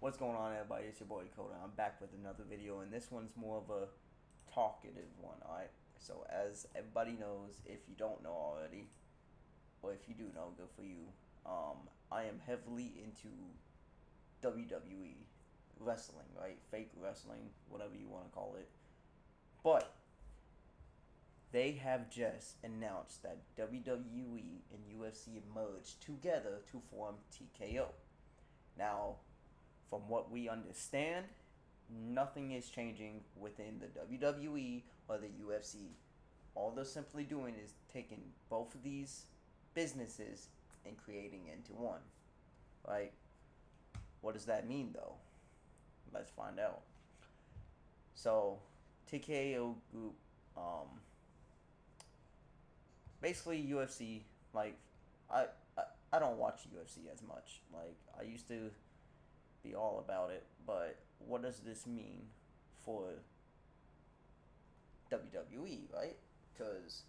What's going on, everybody? It's your boy Coda. I'm back with another video, and this one's more of a talkative one, alright? So, as everybody knows, if you don't know already, or if you do know, good for you, I am heavily into WWE wrestling, right? Fake wrestling, whatever you want to call it. But they have just announced that WWE and UFC merged together to form TKO. Now, from what we understand, nothing is changing within the WWE or the UFC. All they're simply doing is taking both of these businesses and creating into one. Right? What does that mean, though? Let's find out. So, TKO Group, basically UFC. Like, I don't watch UFC as much. Like, I used to be all about it, but what does this mean for WWE, right? Because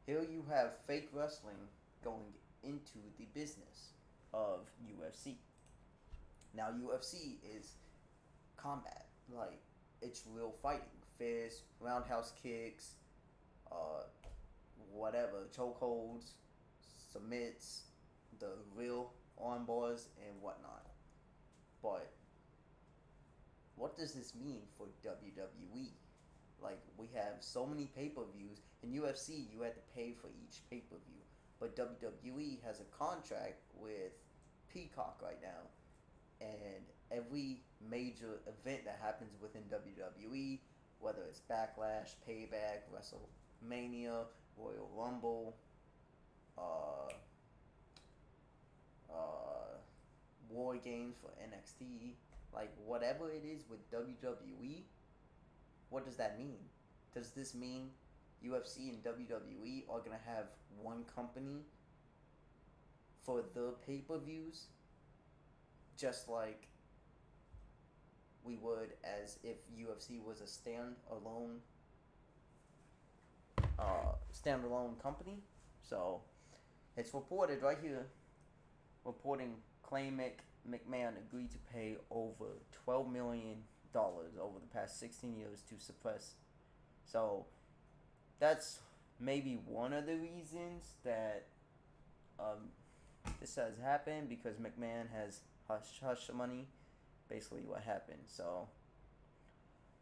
here you have fake wrestling going into the business of UFC. Now, UFC is combat, like it's real fighting, fists, roundhouse kicks, uh, whatever, chokeholds, submits, the real arm bars and whatnot. But what does this mean for WWE? Like, we have so many pay-per-views. In UFC, you had to pay for each pay-per-view. But WWE has a contract with Peacock right now. And every major event that happens within WWE, whether it's Backlash, Payback, WrestleMania, Royal Rumble, War Games for NXT, like whatever it is with WWE, what does that mean? Does this mean UFC and WWE are going to have one company for the pay-per-views? Just like we would as if UFC was a standalone company. So, it's reported right here, claim McMahon agreed to pay over $12 million over the past 16 years to suppress. So that's maybe one of the reasons that this has happened, because McMahon has hush money. Basically, what happened. So,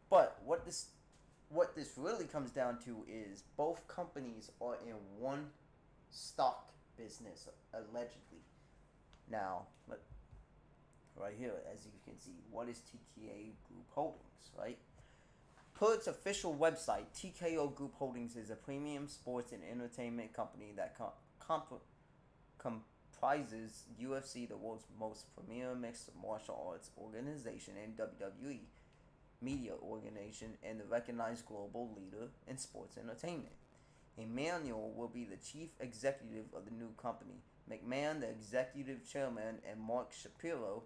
but what this really comes down to is both companies are in one stock business, allegedly. Now, right here, as you can see, what is TKO Group Holdings, right? Per its official website, TKO Group Holdings is a premium sports and entertainment company that comprises UFC, the world's most premier mixed martial arts organization, and WWE media organization, and the recognized global leader in sports entertainment. Emmanuel will be the chief executive of the new company. McMahon, the executive chairman, and Mark Shapiro,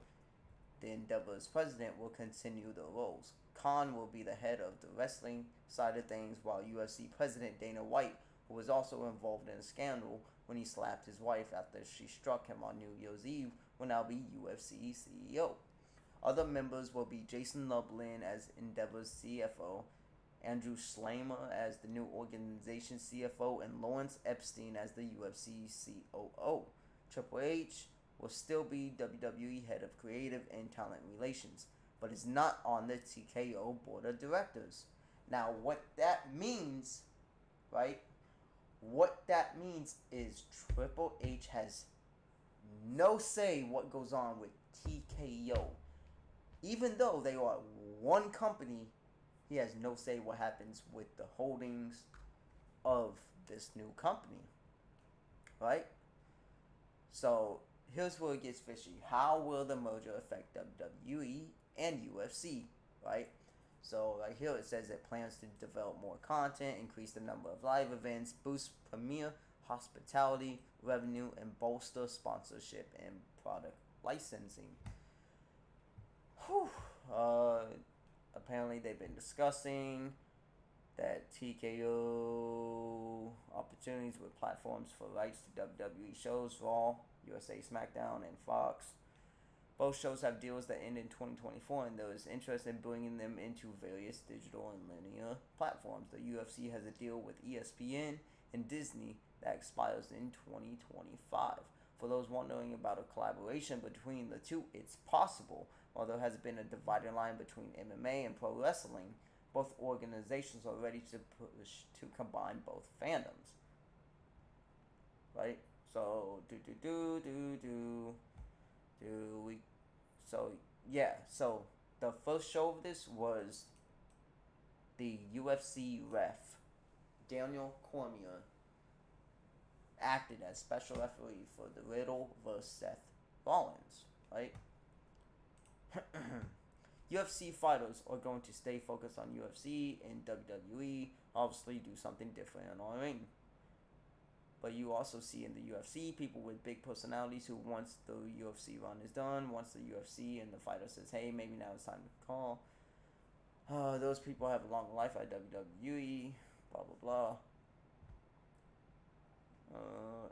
the Endeavor's president, will continue their roles. Khan will be the head of the wrestling side of things, while UFC president Dana White, who was also involved in a scandal when he slapped his wife after she struck him on New Year's Eve, will now be UFC CEO. Other members will be Jason Lublin as Endeavor's CFO, Andrew Schleimer as the new organization CFO, and Lawrence Epstein as the UFC COO. Triple H will still be WWE head of creative and talent relations, but is not on the TKO board of directors. Now, what that means, right? What that means is Triple H has no say what goes on with TKO. Even though they are one company, he has no say what happens with the holdings of this new company, right? So, here's where it gets fishy. How will the merger affect WWE and UFC, right? So, right here it says it plans to develop more content, increase the number of live events, boost premier hospitality revenue, and bolster sponsorship and product licensing. Whew. Apparently they've been discussing that TKO opportunities with platforms for rights to WWE shows, Raw, USA SmackDown, and Fox. Both shows have deals that end in 2024, and there is interest in bringing them into various digital and linear platforms. The UFC has a deal with ESPN and Disney that expires in 2025. For those wondering about a collaboration between the two, it's possible. While there has been a dividing line between MMA and pro wrestling, both organizations are ready to push to combine both fandoms. Right? So so the first show of this was the UFC ref Daniel Cormier acted as special referee for the Riddle vs. Seth Rollins, right? UFC fighters are going to stay focused on UFC and WWE, obviously do something different in our ring. But you also see in the UFC people with big personalities who, once the UFC run is done, once the UFC and the fighter says, hey, maybe now it's time to call, those people have a long life at WWE, blah, blah, blah.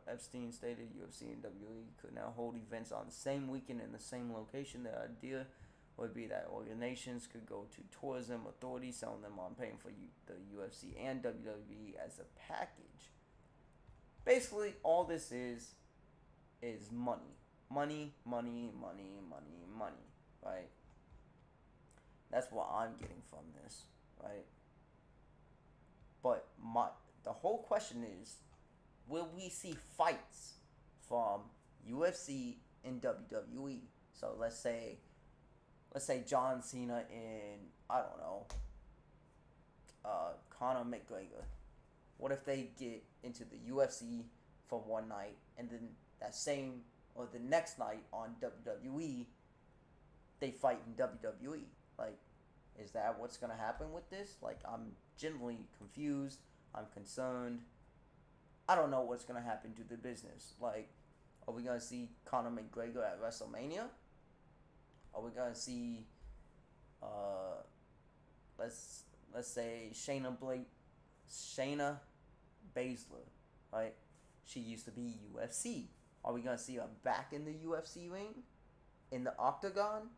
Epstein stated UFC and WWE could now hold events on the same weekend in the same location. The idea would be that organizations could go to tourism authorities, selling them on paying for the UFC and WWE as a package. Basically, all this is money. Money, right? That's what I'm getting from this, right? But the whole question is, will we see fights from UFC and WWE? So let's say John Cena and, I don't know, Conor McGregor. What if they get into the UFC for one night, and then that same or the next night on WWE, they fight in WWE? Like, is that what's gonna happen with this? Like, I'm genuinely confused. I'm concerned. I don't know what's gonna happen to the business. Like, are we gonna see Conor McGregor at WrestleMania? Are we gonna see, let's say Shayna Baszler, right? She used to be UFC. Are we gonna see her back in the UFC ring, in the octagon,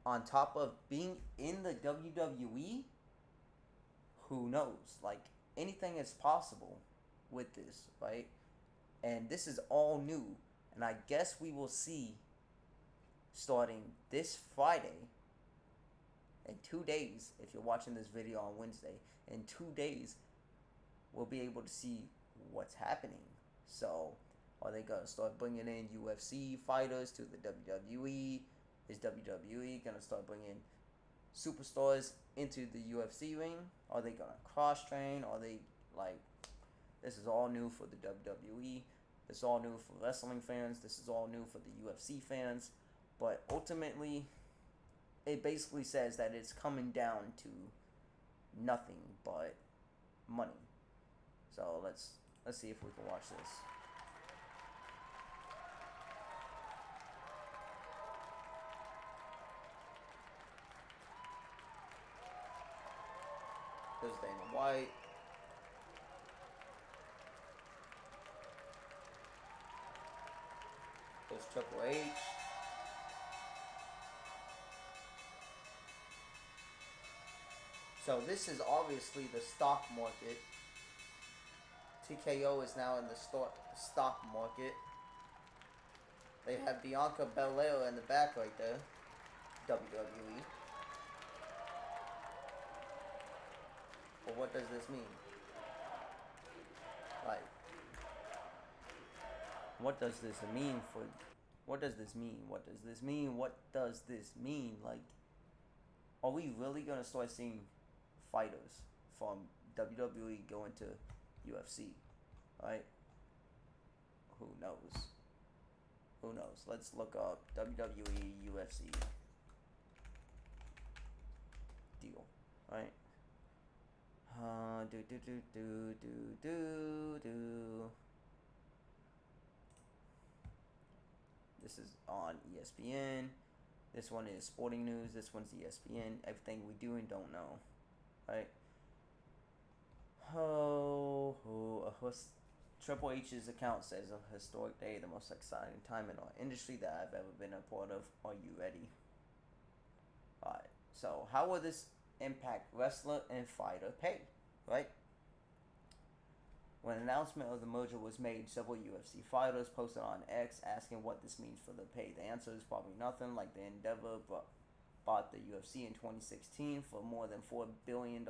on top of being in the WWE? Who knows? Like, anything is possible with this, right? And this is all new, and I guess we will see starting this Friday. In 2 days, if you're watching this video on Wednesday, in 2 days we'll be able to see what's happening. So, are they going to start bringing in UFC fighters to the WWE? Is WWE going to start bringing superstars into the UFC ring? Are they going to cross-train? Are they, like, this is all new for the WWE. This is all new for wrestling fans. This is all new for the UFC fans. But ultimately, it basically says that it's coming down to nothing but money. So let's see if we can watch this. There's Dana White. There's Triple H. So this is obviously the stock market. TKO is now in the stock market. They have Bianca Belair in the back right there. WWE. But what does this mean? Like, what does this mean for... What does this mean? What does this mean? What does this mean? Like, are we really going to start seeing fighters from WWE going to UFC, right? Who knows? Who knows? Let's look up WWE UFC deal, right? This is on ESPN. This one is Sporting News. This one's ESPN. Everything we do and don't know, right? Triple H's account says a historic day, the most exciting time in our industry that I've ever been a part of. Are you ready? Alright, so how will this impact wrestler and fighter pay, right? When an announcement of the merger was made, several UFC fighters posted on X asking what this means for the pay. The answer is probably nothing, like the Endeavor bought the UFC in 2016 for more than $4 billion.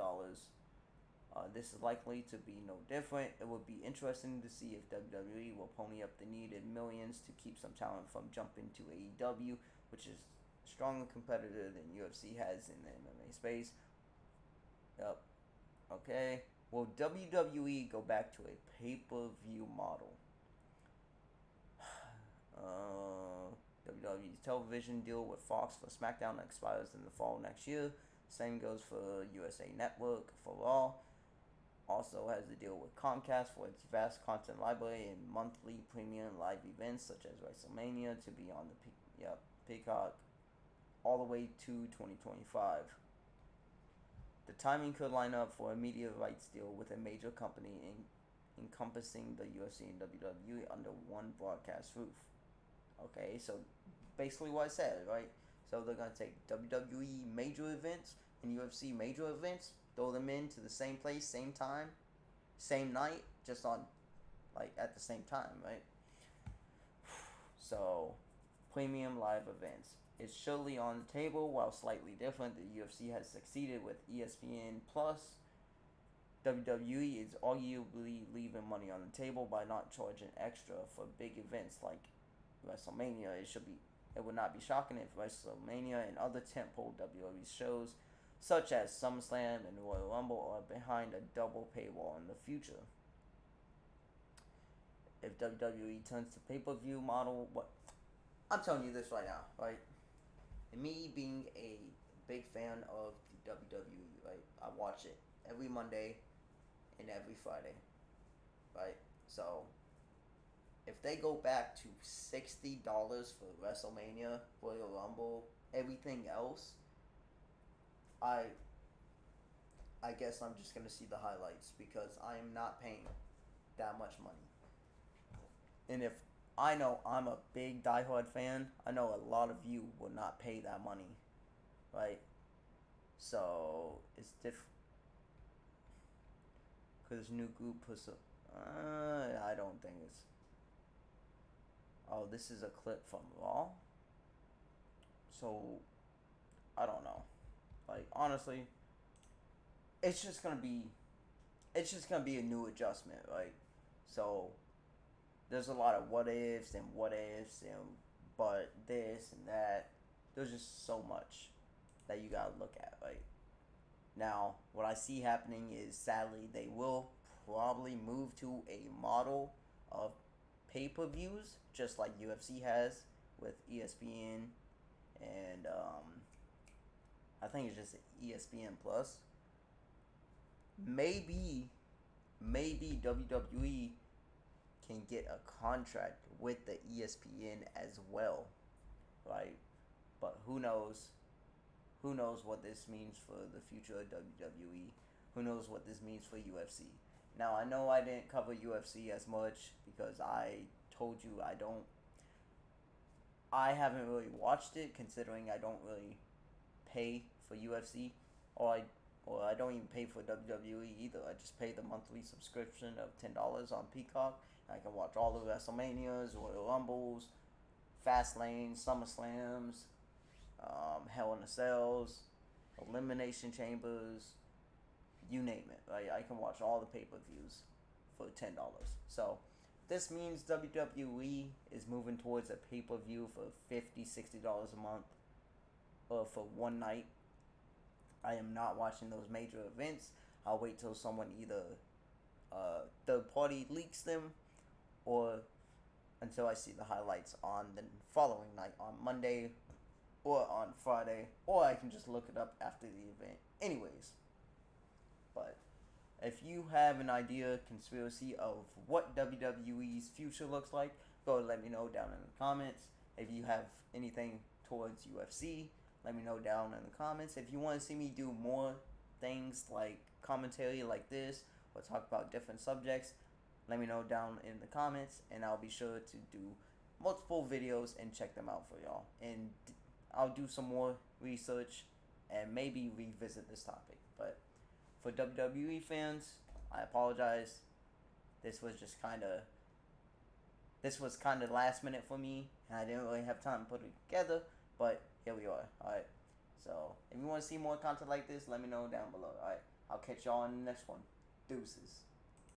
This is likely to be no different. It would be interesting to see if WWE will pony up the needed millions to keep some talent from jumping to AEW, which is a stronger competitor than UFC has in the MMA space. Yep. Okay. Will WWE go back to a pay-per-view model? WWE's television deal with Fox for SmackDown expires in the fall next year. Same goes for USA Network for Raw. Also has a deal with Comcast for its vast content library and monthly premium live events such as WrestleMania to be on the Peacock all the way to 2025. The timing could line up for a media rights deal with a major company encompassing the UFC and WWE under one broadcast roof. Okay, so basically what I said, right? So they're going to take WWE major events and UFC major events, throw them into the same place, same time, same night, just on, like, at the same time, right? So, premium live events. It's surely on the table, while slightly different. The UFC has succeeded with ESPN Plus. WWE is arguably leaving money on the table by not charging extra for big events like WrestleMania. It would not be shocking if WrestleMania and other tentpole WWE shows, such as SummerSlam and Royal Rumble, are behind a double paywall in the future. If WWE turns to pay-per-view model, I'm telling you this right now, right? Me being a big fan of the WWE, right? I watch it every Monday and every Friday, right? So, if they go back to $60 for WrestleMania, Royal Rumble, everything else, I guess I'm just gonna see the highlights because I am not paying that much money. And if I know I'm a big diehard fan, I know a lot of you will not pay that money, right? So it's different. Because new group puts up. I don't think it's. Oh, this is a clip from Raw. So I don't know. Like, honestly, it's just gonna be a new adjustment, right? So there's a lot of what ifs and but this and that. There's just so much that you gotta look at, right? Now, what I see happening is, sadly, they will probably move to a model of pay-per-views, just like UFC has with ESPN and I think it's just ESPN Plus. Maybe WWE can get a contract with the ESPN as well, right? But who knows? Who knows what this means for the future of WWE? Who knows what this means for UFC? Now, I know I didn't cover UFC as much because I told you I haven't really watched it, considering I don't really pay for UFC, or I don't even pay for WWE either. I just pay the monthly subscription of $10 on Peacock. I can watch all the WrestleManias, Royal Rumbles, Fastlane, SummerSlams, Hell in a Cells, Elimination Chambers, you name it. Right? I can watch all the pay-per-views for $10. So this means WWE is moving towards a pay-per-view for $50, $60 a month for one night. I am not watching those major events. I'll wait till someone either third party leaks them, or until I see the highlights on the following night, on Monday or on Friday, or I can just look it up after the event. Anyways, but if you have an idea, conspiracy of what WWE's future looks like, go and let me know down in the comments. If you have anything towards UFC, let me know down in the comments. If you want to see me do more things like commentary like this, or talk about different subjects, let me know down in the comments, and I'll be sure to do multiple videos and check them out for y'all. And I'll do some more research and maybe revisit this topic. But for WWE fans, I apologize. This was kind of last minute for me, and I didn't really have time to put it together. But here we are. All right. So if you want to see more content like this, let me know down below. All right. I'll catch y'all in the next one. Deuces.